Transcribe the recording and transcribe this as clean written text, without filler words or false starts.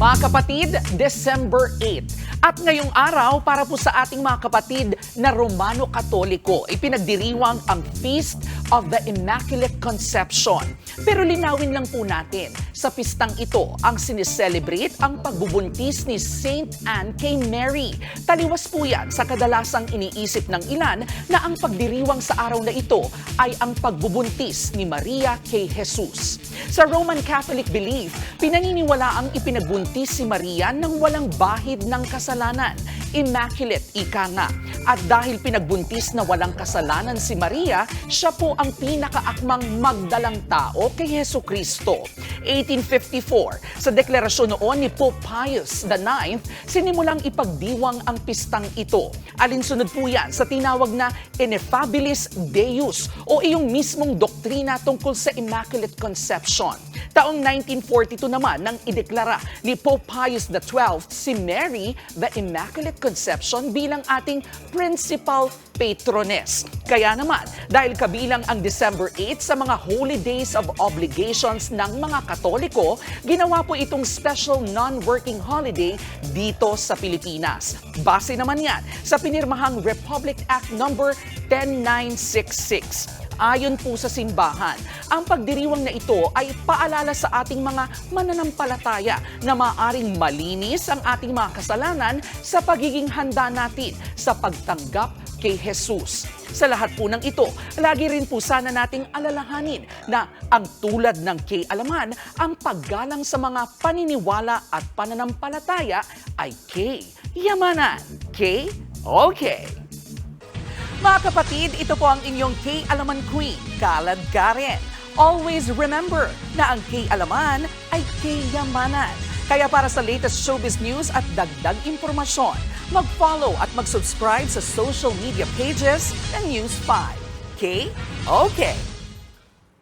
Mga kapatid, December 8. At ngayong araw, para po sa ating mga kapatid na Romano Katoliko, ipinagdiriwang ang Feast of the Immaculate Conception. Pero linawin lang po natin, sa pistang ito ang sineselebrate ang pagbubuntis ni Saint Anne kay Mary. Taliwas po yan sa kadalasang iniisip ng ilan na ang pagdiriwang sa araw na ito ay ang pagbubuntis ni Maria kay Jesus. Sa Roman Catholic belief, pinaniniwala ang ipinagbuntis si Maria nang walang bahid ng kasalanan. Immaculate ika nga. At dahil pinagbuntis na walang kasalanan si Maria, siya po ang pinakaakmang magdalang tao kay Hesukristo. 1854, sa deklarasyon noon ni Pope Pius IX, sinimulang ipagdiwang ang pistang ito. Alinsunod po yan sa tinawag na Ineffabilis Deus o iyong mismong doktrina tungkol sa Immaculate Conception. Taong 1942 naman nang ideklara ni Pope Pius XII si Mary, the Immaculate Conception, bilang ating principal patroness. Kaya naman, dahil kabilang ang December 8 sa mga holy days of obligations ng mga Katoliko, ginawa po itong special non-working holiday dito sa Pilipinas. Base naman yan sa pinirmahang Republic Act No. 10966. Ayon po sa simbahan, ang pagdiriwang na ito ay paalala sa ating mga mananampalataya na maaring malinis ang ating mga kasalanan sa pagiging handa natin sa pagtanggap kay Jesus. Sa lahat po ng ito, lagi rin po sana nating alalahanin na ang tulad ng kay-alaman, ang paggalang sa mga paniniwala at pananampalataya ay kay-yamanan. Okay. Mga kapatid, ito po ang inyong K-Alaman Queen, Kalad Karen. Always remember na ang K-Alaman ay K-Yamanan. Kaya para sa latest showbiz news at dagdag impormasyon, mag-follow at mag-subscribe sa social media pages ng News 5. Okay?